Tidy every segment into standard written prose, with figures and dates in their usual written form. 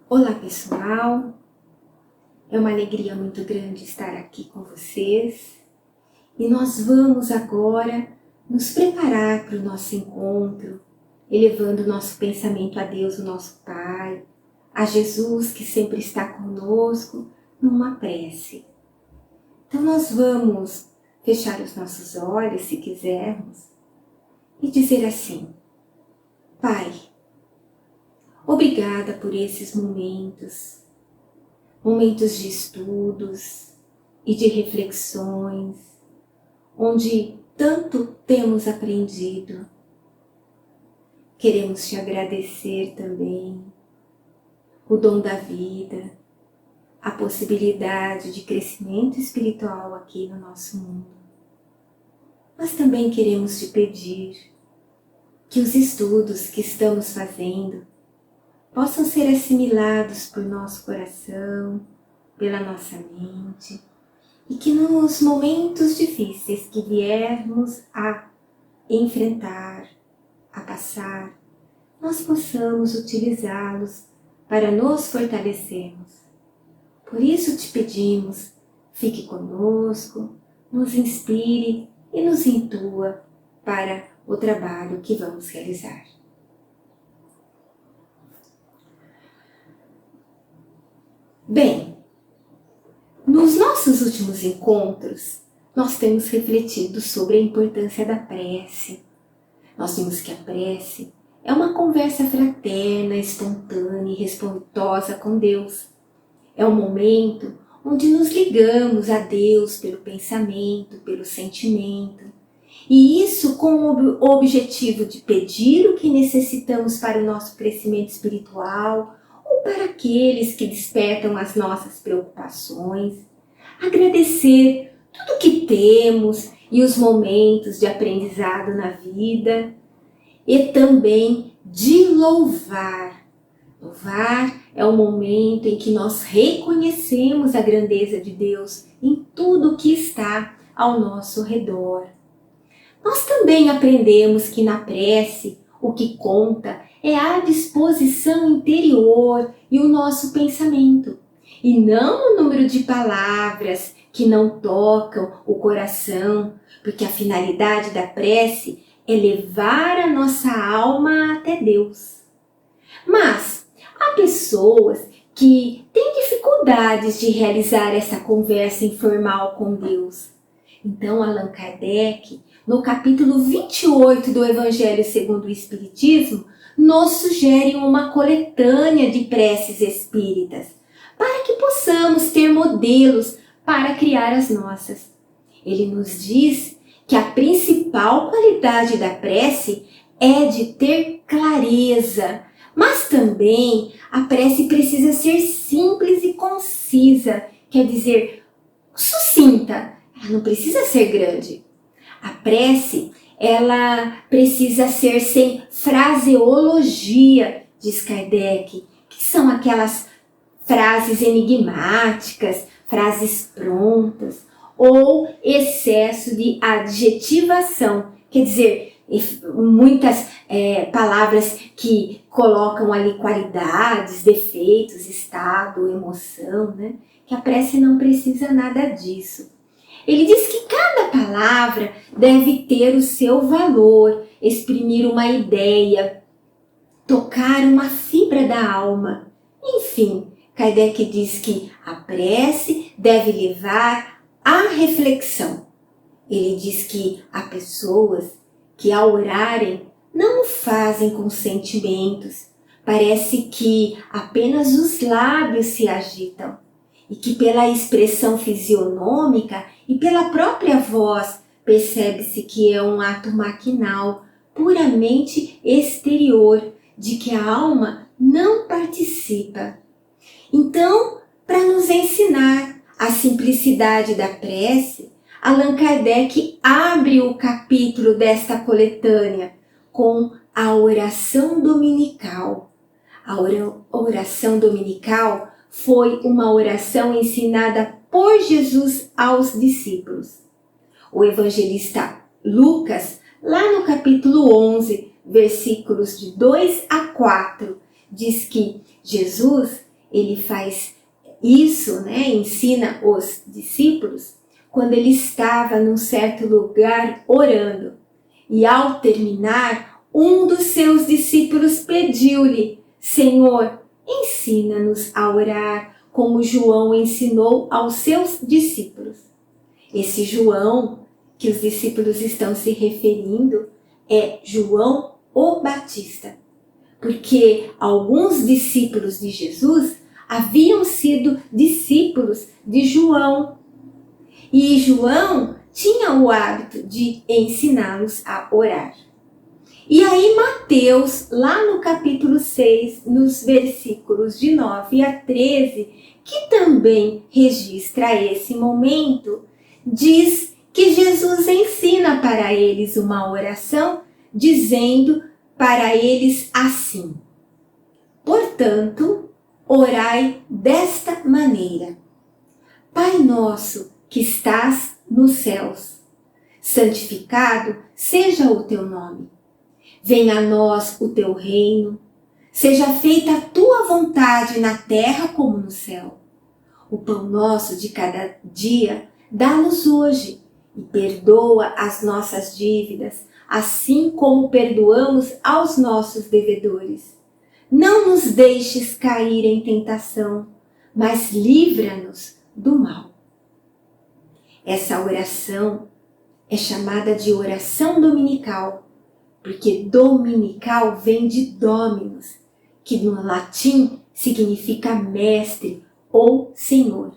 Olá pessoal, é uma alegria muito grande estar aqui com vocês e nós vamos agora nos preparar para o nosso encontro, elevando o nosso pensamento a Deus, o nosso Pai, a Jesus que sempre está conosco numa prece. Então nós vamos fechar os nossos olhos se quisermos e dizer assim: Pai, obrigada por esses momentos de estudos e de reflexões, onde tanto temos aprendido. Queremos te agradecer também o dom da vida, a possibilidade de crescimento espiritual aqui no nosso mundo. Mas também queremos te pedir que os estudos que estamos fazendo possam ser assimilados por nosso coração, pela nossa mente, e que nos momentos difíceis que viermos a enfrentar, a passar, nós possamos utilizá-los para nos fortalecermos. Por isso te pedimos, fique conosco, nos inspire e nos intua para o trabalho que vamos realizar. Bem, nos nossos últimos encontros, nós temos refletido sobre a importância da prece. Nós vimos que a prece é uma conversa fraterna, espontânea e respeitosa com Deus. É um momento onde nos ligamos a Deus pelo pensamento, pelo sentimento. E isso com o objetivo de pedir o que necessitamos para o nosso crescimento espiritual, ou para aqueles que despertam as nossas preocupações, agradecer tudo o que temos e os momentos de aprendizado na vida, e também de louvar. Louvar é o momento em que nós reconhecemos a grandeza de Deus em tudo o que está ao nosso redor. Nós também aprendemos que na prece o que conta é a disposição interior e o nosso pensamento, e não o número de palavras que não tocam o coração, porque a finalidade da prece é levar a nossa alma até Deus. Mas há pessoas que têm dificuldades de realizar essa conversa informal com Deus. Então Allan Kardec, no capítulo 28 do Evangelho segundo o Espiritismo, nos sugere uma coletânea de preces espíritas, para que possamos ter modelos para criar as nossas. Ele nos diz que a principal qualidade da prece é de ter clareza, mas também a prece precisa ser simples e concisa, quer dizer, sucinta, ela não precisa ser grande. A prece, ela precisa ser sem fraseologia, diz Kardec, que são aquelas frases enigmáticas, frases prontas, ou excesso de adjetivação, quer dizer, muitas palavras que colocam ali qualidades, defeitos, estado, emoção, né? Que a prece não precisa nada disso. Ele diz que cada palavra deve ter o seu valor, exprimir uma ideia, tocar uma fibra da alma. Enfim, Kardec diz que a prece deve levar à reflexão. Ele diz que há pessoas que ao orarem não o fazem com sentimentos, parece que apenas os lábios se agitam, e que pela expressão fisionômica e pela própria voz percebe-se que é um ato maquinal, puramente exterior, de que a alma não participa. Então, para nos ensinar a simplicidade da prece, Allan Kardec abre o capítulo desta coletânea com a oração dominical. A oração dominical foi uma oração ensinada por Jesus aos discípulos. O evangelista Lucas, lá no capítulo 11, versículos de 2 a 4, diz que Jesus ele faz isso, né, ensina os discípulos, quando ele estava num certo lugar orando. E ao terminar, um dos seus discípulos pediu-lhe: Senhor, ensina-nos a orar, como João ensinou aos seus discípulos. Esse João que os discípulos estão se referindo é João o Batista, porque alguns discípulos de Jesus haviam sido discípulos de João, e João tinha o hábito de ensiná-los a orar. E aí Mateus, lá no capítulo 6, nos versículos de 9 a 13, que também registra esse momento, diz que Jesus ensina para eles uma oração, dizendo para eles assim: Portanto, orai desta maneira: Pai nosso que estás nos céus, santificado seja o teu nome. Venha a nós o teu reino, seja feita a tua vontade na terra como no céu. O pão nosso de cada dia dá-nos hoje e perdoa as nossas dívidas, assim como perdoamos aos nossos devedores. Não nos deixes cair em tentação, mas livra-nos do mal. Essa oração é chamada de oração dominical, porque dominical vem de dominus, que no latim significa mestre ou senhor.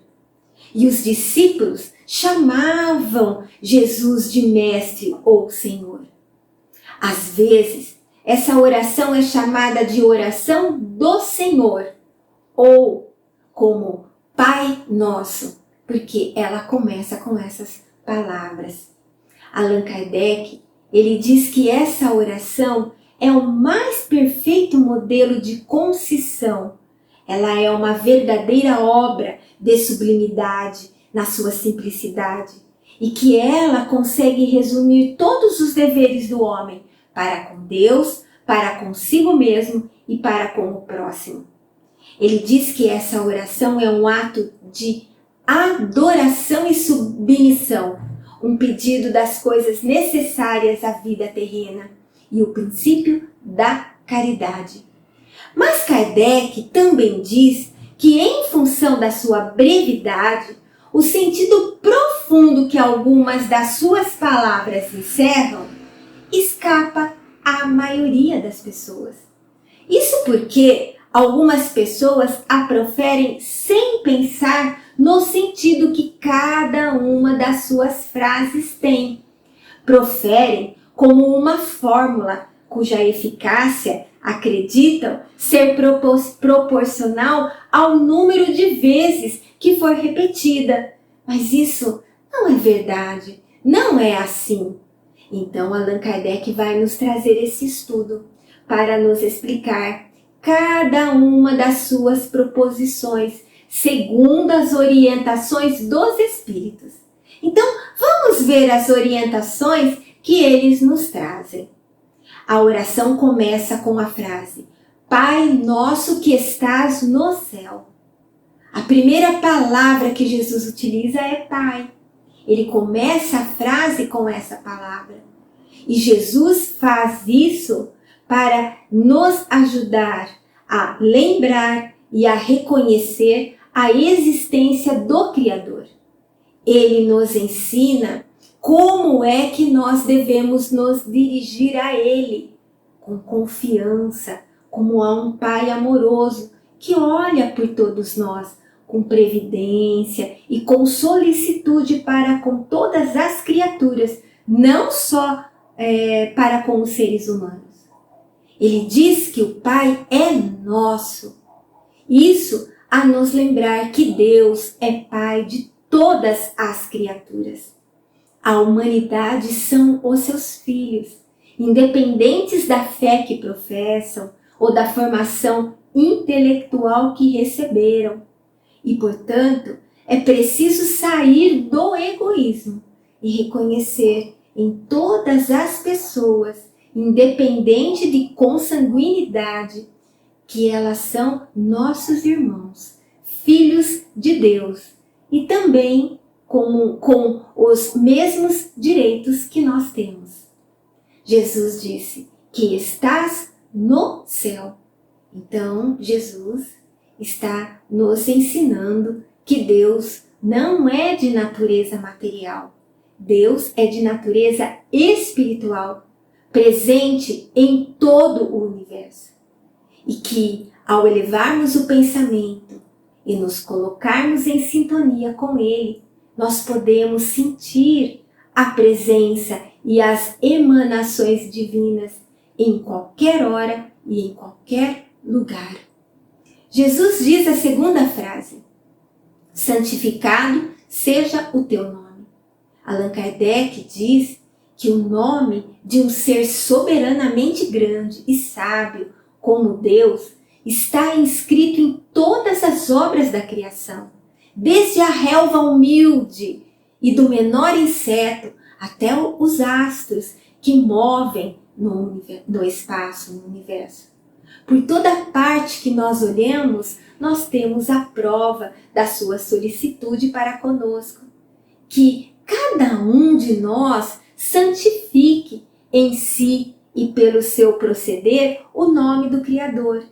E os discípulos chamavam Jesus de mestre ou senhor. Às vezes, essa oração é chamada de oração do Senhor, ou como Pai Nosso, porque ela começa com essas palavras. Allan Kardec, ele diz que essa oração é o mais perfeito modelo de concisão. Ela é uma verdadeira obra de sublimidade na sua simplicidade e que ela consegue resumir todos os deveres do homem para com Deus, para consigo mesmo e para com o próximo. Ele diz que essa oração é um ato de adoração e submissão, um pedido das coisas necessárias à vida terrena e o princípio da caridade. Mas Kardec também diz que, em função da sua brevidade, o sentido profundo que algumas das suas palavras encerram escapa à maioria das pessoas. Isso porque algumas pessoas a proferem sem pensar no sentido que cada uma das suas frases tem. Proferem como uma fórmula cuja eficácia acreditam ser proporcional ao número de vezes que for repetida. Mas isso não é verdade, não é assim. Então Allan Kardec vai nos trazer esse estudo para nos explicar cada uma das suas proposições segundo as orientações dos Espíritos. Então vamos ver as orientações que eles nos trazem. A oração começa com a frase: Pai nosso que estás no céu. A primeira palavra que Jesus utiliza é Pai. Ele começa a frase com essa palavra. E Jesus faz isso para nos ajudar a lembrar e a reconhecer a existência do Criador. Ele nos ensina como é que nós devemos nos dirigir a Ele, com confiança, como a um Pai amoroso que olha por todos nós, com previdência e com solicitude para com todas as criaturas, não só para com os seres humanos. Ele diz que o Pai é nosso. Isso a nos lembrar que Deus é Pai de todas as criaturas. A humanidade são os seus filhos, independentes da fé que professam ou da formação intelectual que receberam. E, portanto, é preciso sair do egoísmo e reconhecer em todas as pessoas, independente de consanguinidade, que elas são nossos irmãos, filhos de Deus e também com os mesmos direitos que nós temos. Jesus disse que estás no céu. Então, Jesus está nos ensinando que Deus não é de natureza material. Deus é de natureza espiritual, presente em todo o universo. E que, ao elevarmos o pensamento e nos colocarmos em sintonia com Ele, nós podemos sentir a presença e as emanações divinas em qualquer hora e em qualquer lugar. Jesus diz a segunda frase: santificado seja o teu nome. Allan Kardec diz que o nome de um ser soberanamente grande e sábio como Deus está inscrito em todas as obras da criação, desde a relva humilde e do menor inseto até os astros que movem no espaço, no universo. Por toda parte que nós olhamos, nós temos a prova da sua solicitude para conosco. Que cada um de nós santifique em si e pelo seu proceder o nome do Criador.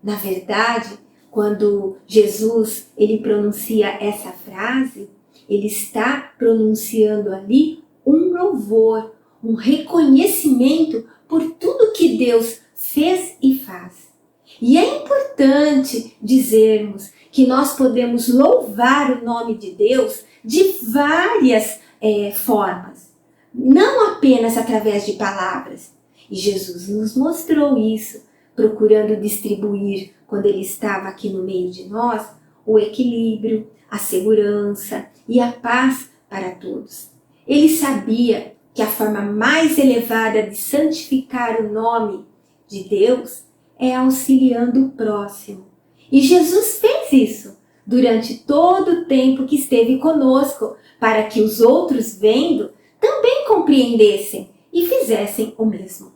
Na verdade, quando Jesus ele pronuncia essa frase, ele está pronunciando ali um louvor, um reconhecimento por tudo que Deus fez e faz. E é importante dizermos que nós podemos louvar o nome de Deus de várias formas, não apenas através de palavras. E Jesus nos mostrou isso, procurando distribuir, quando ele estava aqui no meio de nós, o equilíbrio, a segurança e a paz para todos. Ele sabia que a forma mais elevada de santificar o nome de Deus é auxiliando o próximo. E Jesus fez isso durante todo o tempo que esteve conosco, para que os outros, vendo, também compreendessem e fizessem o mesmo.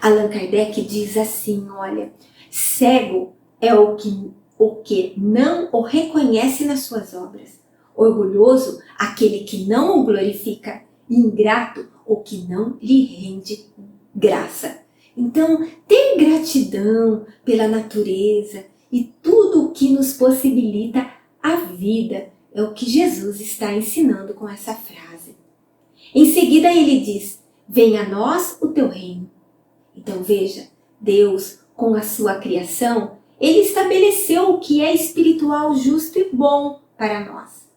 Allan Kardec diz assim, olha, cego é o que não o reconhece nas suas obras, orgulhoso aquele que não o glorifica, ingrato o que não lhe rende graça. Então, ter gratidão pela natureza e tudo o que nos possibilita a vida é o que Jesus está ensinando com essa frase. Em seguida ele diz, venha a nós o teu reino. Então veja, Deus, com a sua criação, ele estabeleceu o que é espiritual, justo e bom para nós.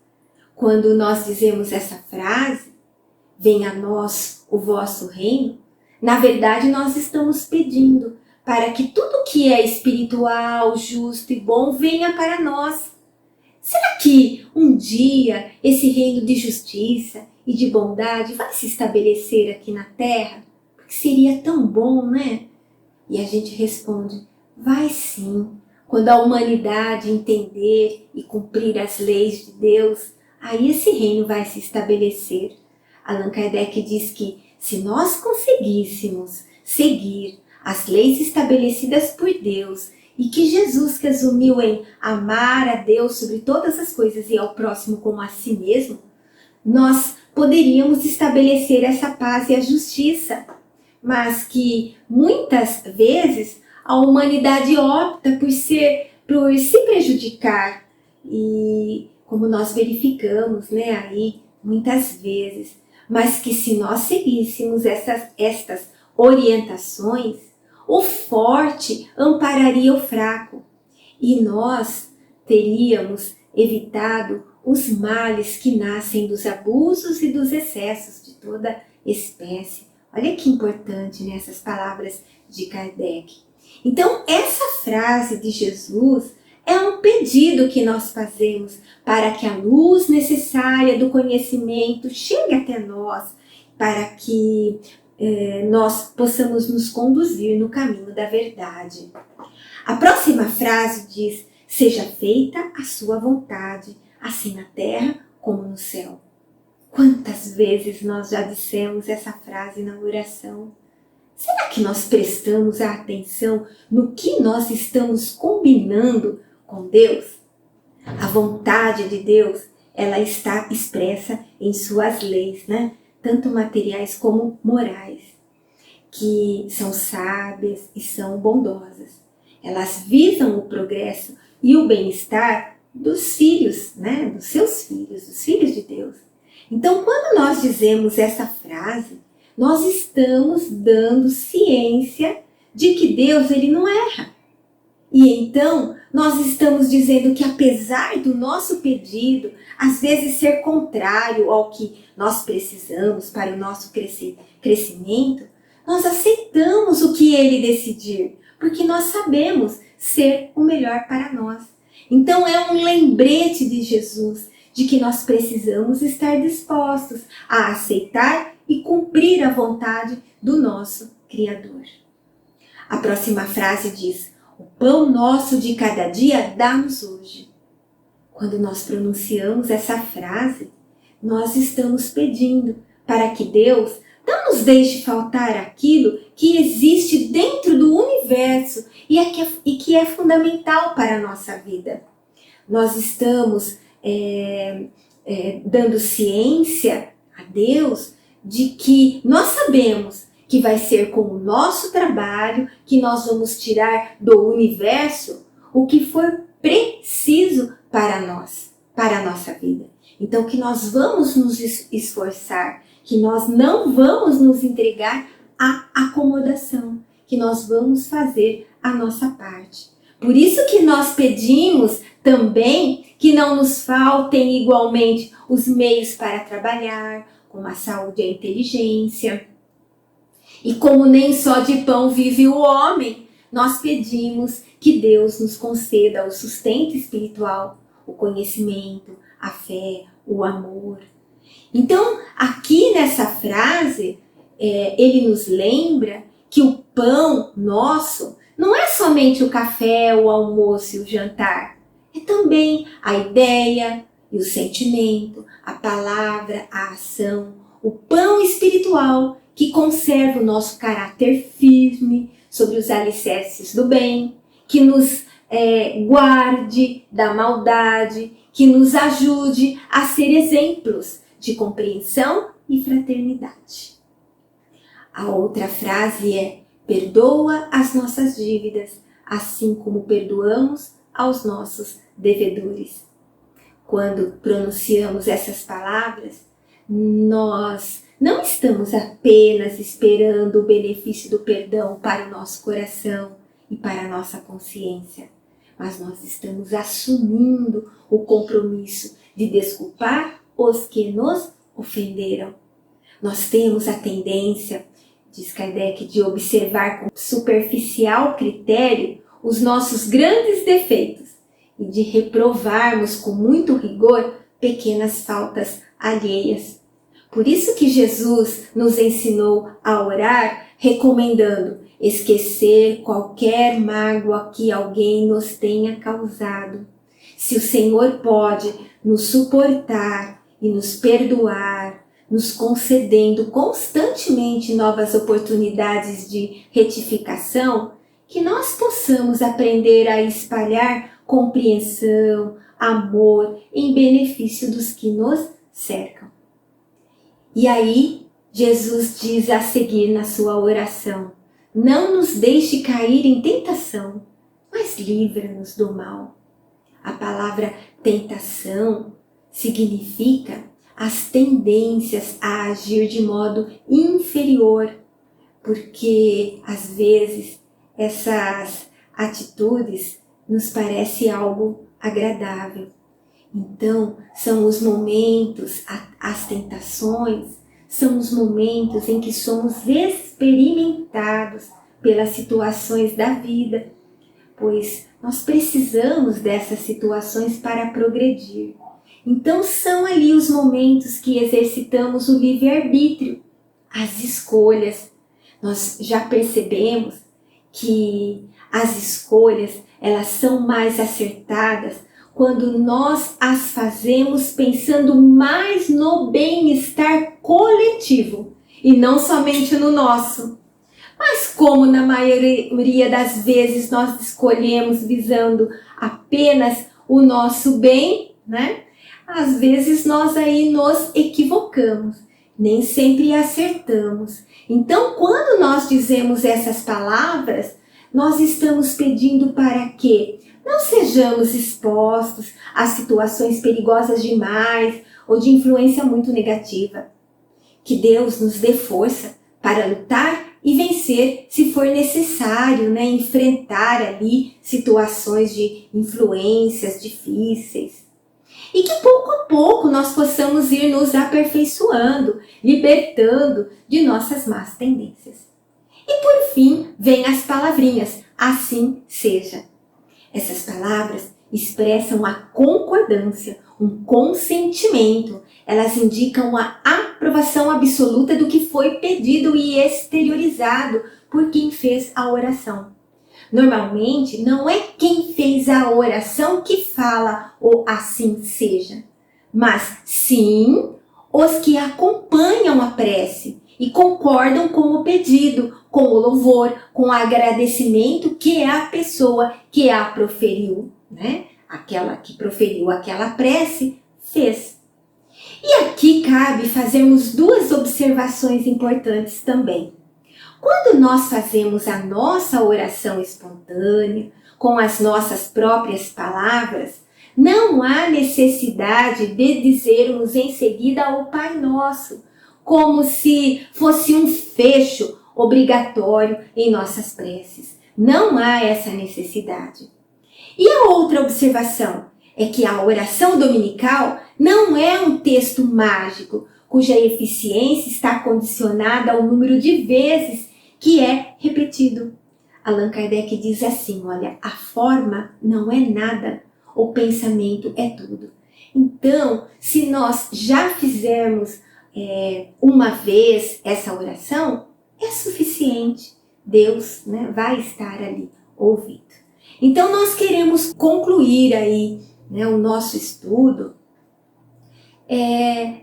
Quando nós dizemos essa frase, venha a nós o vosso reino, na verdade nós estamos pedindo para que tudo que é espiritual, justo e bom venha para nós. Será que um dia esse reino de justiça e de bondade vai se estabelecer aqui na Terra? Porque seria tão bom, né? E a gente responde, vai sim. Quando a humanidade entender e cumprir as leis de Deus, aí esse reino vai se estabelecer. Allan Kardec diz que se nós conseguíssemos seguir as leis estabelecidas por Deus e que Jesus resumiu em amar a Deus sobre todas as coisas e ao próximo como a si mesmo, nós poderíamos estabelecer essa paz e a justiça. Mas que muitas vezes a humanidade opta por se prejudicar. E como nós verificamos, né, aí muitas vezes, mas que se nós seguíssemos estas orientações, o forte ampararia o fraco e nós teríamos evitado os males que nascem dos abusos e dos excessos de toda espécie. Olha que importante nessas palavras de Kardec. Então, essa frase de Jesus é um pedido que nós fazemos para que a luz necessária do conhecimento chegue até nós, para que nós possamos nos conduzir no caminho da verdade. A próxima frase diz, seja feita a sua vontade, assim na terra como no céu. Quantas vezes nós já dissemos essa frase na oração? Será que nós prestamos a atenção no que nós estamos combinando com Deus? A vontade de Deus, ela está expressa em suas leis, né? Tanto materiais como morais, que são sábias e são bondosas. Elas visam o progresso e o bem-estar dos filhos, né? Dos seus filhos, dos filhos de Deus. Então, quando nós dizemos essa frase, nós estamos dando ciência de que Deus, ele não erra. E então, nós estamos dizendo que apesar do nosso pedido, às vezes ser contrário ao que nós precisamos para o nosso crescimento, nós aceitamos o que ele decidir, porque nós sabemos ser o melhor para nós. Então é um lembrete de Jesus de que nós precisamos estar dispostos a aceitar e cumprir a vontade do nosso Criador. A próxima frase diz: o pão nosso de cada dia dá-nos hoje. Quando nós pronunciamos essa frase, nós estamos pedindo para que Deus não nos deixe faltar aquilo que existe dentro do universo e que é fundamental para a nossa vida. Nós estamos dando ciência a Deus de que nós sabemos que vai ser com o nosso trabalho que nós vamos tirar do universo o que for preciso para nós, para a nossa vida. Então que nós vamos nos esforçar, que nós não vamos nos entregar à acomodação, que nós vamos fazer a nossa parte. Por isso que nós pedimos também que não nos faltem igualmente os meios para trabalhar, como a saúde e a inteligência. E como nem só de pão vive o homem, nós pedimos que Deus nos conceda o sustento espiritual, o conhecimento, a fé, o amor. Então, aqui nessa frase, ele nos lembra que o pão nosso não é somente o café, o almoço e o jantar. É também a ideia e o sentimento, a palavra, a ação, o pão espiritual que conserva o nosso caráter firme sobre os alicerces do bem, que nos guarde da maldade, que nos ajude a ser exemplos de compreensão e fraternidade. A outra frase é: perdoa as nossas dívidas, assim como perdoamos aos nossos devedores. Quando pronunciamos essas palavras, nós não estamos apenas esperando o benefício do perdão para o nosso coração e para a nossa consciência, mas nós estamos assumindo o compromisso de desculpar os que nos ofenderam. Nós temos a tendência, diz Kardec, de observar com superficial critério os nossos grandes defeitos e de reprovarmos com muito rigor pequenas faltas alheias. Por isso que Jesus nos ensinou a orar recomendando esquecer qualquer mágoa que alguém nos tenha causado. Se o Senhor pode nos suportar e nos perdoar, nos concedendo constantemente novas oportunidades de retificação, que nós possamos aprender a espalhar compreensão, amor em benefício dos que nos cercam. E aí, Jesus diz a seguir na sua oração: não nos deixe cair em tentação, mas livra-nos do mal. A palavra tentação significa as tendências a agir de modo inferior, porque às vezes essas atitudes nos parecem algo agradável. Então, são os momentos, as tentações, são os momentos em que somos experimentados pelas situações da vida, pois nós precisamos dessas situações para progredir. Então, são ali os momentos que exercitamos o livre-arbítrio, as escolhas. Nós já percebemos que as escolhas, elas são mais acertadas quando nós as fazemos pensando mais no bem-estar coletivo e não somente no nosso. Mas como na maioria das vezes nós escolhemos visando apenas o nosso bem, né? Às vezes nós aí nos equivocamos, nem sempre acertamos. Então, quando nós dizemos essas palavras, nós estamos pedindo para que não sejamos expostos a situações perigosas demais ou de influência muito negativa. Que Deus nos dê força para lutar e vencer se for necessário, né? Enfrentar ali situações de influências difíceis. E que pouco a pouco nós possamos ir nos aperfeiçoando, libertando de nossas más tendências. E por fim, vem as palavrinhas, assim seja. Essas palavras expressam a concordância, um consentimento. Elas indicam a aprovação absoluta do que foi pedido e exteriorizado por quem fez a oração. Normalmente, não é quem fez a oração que fala o assim seja, mas sim os que acompanham a prece e concordam com o pedido, com o louvor, com o agradecimento que a pessoa que a proferiu, né? Aquela que proferiu aquela prece, fez. E aqui cabe fazermos duas observações importantes também. Quando nós fazemos a nossa oração espontânea, com as nossas próprias palavras, não há necessidade de dizermos em seguida o Pai Nosso, como se fosse um fecho obrigatório em nossas preces. Não há essa necessidade. E a outra observação é que a oração dominical não é um texto mágico, cuja eficiência está condicionada ao número de vezes que é repetido. Allan Kardec diz assim, olha, a forma não é nada, o pensamento é tudo. Então, se nós já fizermos uma vez essa oração, é suficiente. Deus, né, vai estar ali ouvindo. Então, nós queremos concluir aí, né, o nosso estudo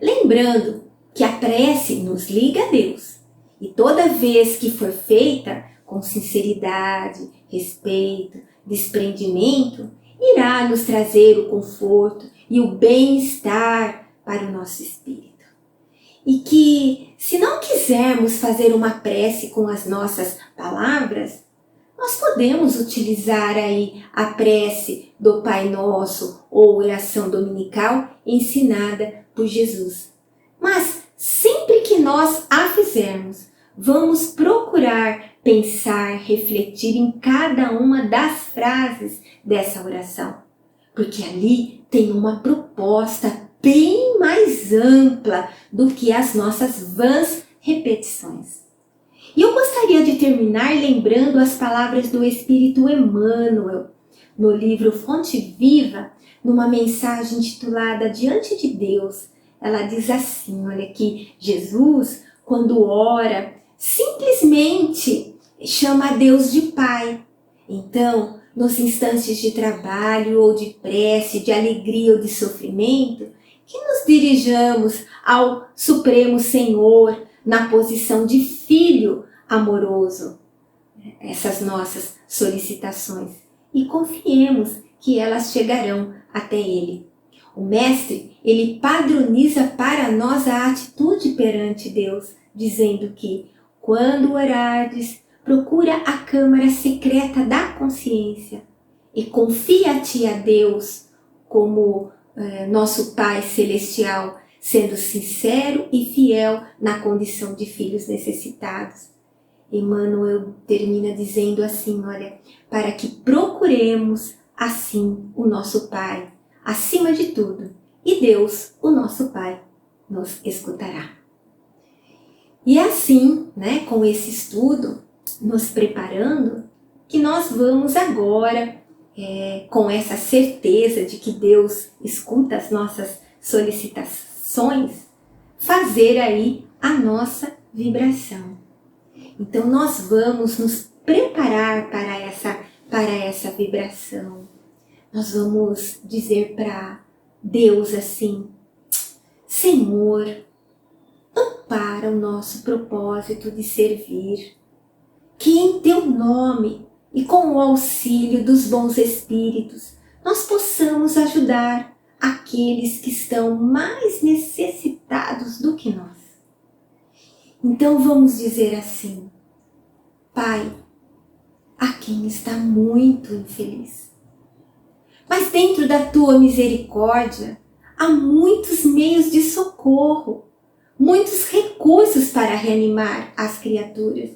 lembrando que a prece nos liga a Deus. E toda vez que for feita com sinceridade, respeito, desprendimento, irá nos trazer o conforto e o bem-estar para o nosso espírito. E que, se não quisermos fazer uma prece com as nossas palavras, nós podemos utilizar aí a prece do Pai Nosso ou oração dominical ensinada por Jesus. Mas sempre que nós a fizermos, vamos procurar pensar, refletir em cada uma das frases dessa oração, porque ali tem uma proposta bem mais ampla do que as nossas vãs repetições. E eu gostaria de terminar lembrando as palavras do Espírito Emmanuel, no livro Fonte Viva, numa mensagem intitulada Diante de Deus. Ela diz assim, olha, que Jesus, quando ora, simplesmente chama a Deus de Pai. Então, nos instantes de trabalho ou de prece, de alegria ou de sofrimento, que nos dirijamos ao Supremo Senhor na posição de filho amoroso, essas nossas solicitações, e confiemos que elas chegarão até Ele. O Mestre, ele padroniza para nós a atitude perante Deus, dizendo que, quando orardes, procura a câmara secreta da consciência e confia-te a Deus como nosso Pai Celestial, sendo sincero e fiel na condição de filhos necessitados. Emmanuel termina dizendo assim, olha, para que procuremos assim o nosso Pai, acima de tudo, e Deus, o nosso Pai, nos escutará. E assim, né, com esse estudo, nos preparando, que nós vamos agora, com essa certeza de que Deus escuta as nossas solicitações, fazer aí a nossa vibração. Então nós vamos nos preparar para essa vibração. Nós vamos dizer para Deus assim, Senhor, ampara o nosso propósito de servir que em teu nome e com o auxílio dos bons espíritos nós possamos ajudar aqueles que estão mais necessitados do que nós. Então vamos dizer assim: Pai, há quem está muito infeliz, mas dentro da tua misericórdia há muitos meios de socorro, muitos recursos para reanimar as criaturas.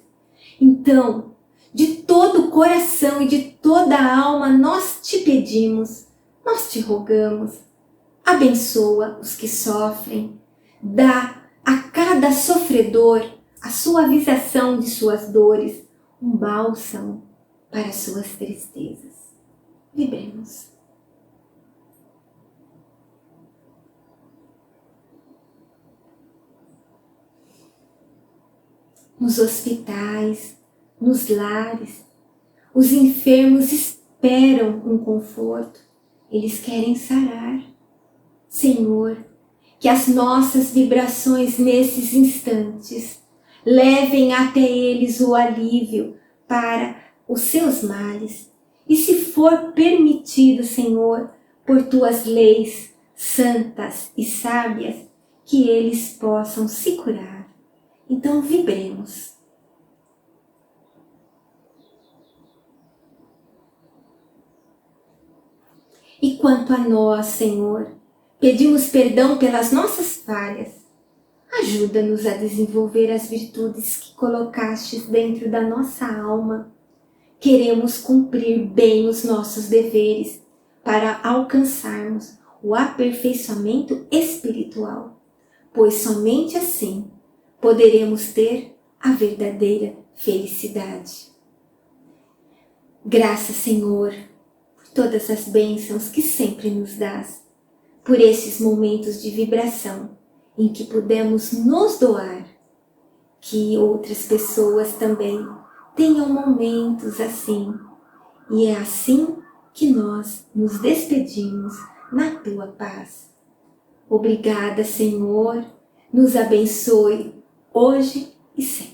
Então, de todo o coração e de toda a alma nós te pedimos, nós te rogamos, abençoa os que sofrem, dá a cada sofredor a suavização de suas dores, um bálsamo para suas tristezas. Vibremos. Nos hospitais, nos lares, os enfermos esperam um conforto, eles querem sarar. Senhor, que as nossas vibrações nesses instantes levem até eles o alívio para os seus males. E se for permitido, Senhor, por tuas leis santas e sábias, que eles possam se curar. Então vibremos. E quanto a nós, Senhor, pedimos perdão pelas nossas falhas. Ajuda-nos a desenvolver as virtudes que colocastes dentro da nossa alma. Queremos cumprir bem os nossos deveres para alcançarmos o aperfeiçoamento espiritual, pois somente assim poderemos ter a verdadeira felicidade. Graças, Senhor, por todas as bênçãos que sempre nos dás, por esses momentos de vibração em que podemos nos doar, que outras pessoas também tenham momentos assim, e é assim que nós nos despedimos na tua paz. Obrigada, Senhor, nos abençoe hoje e sempre.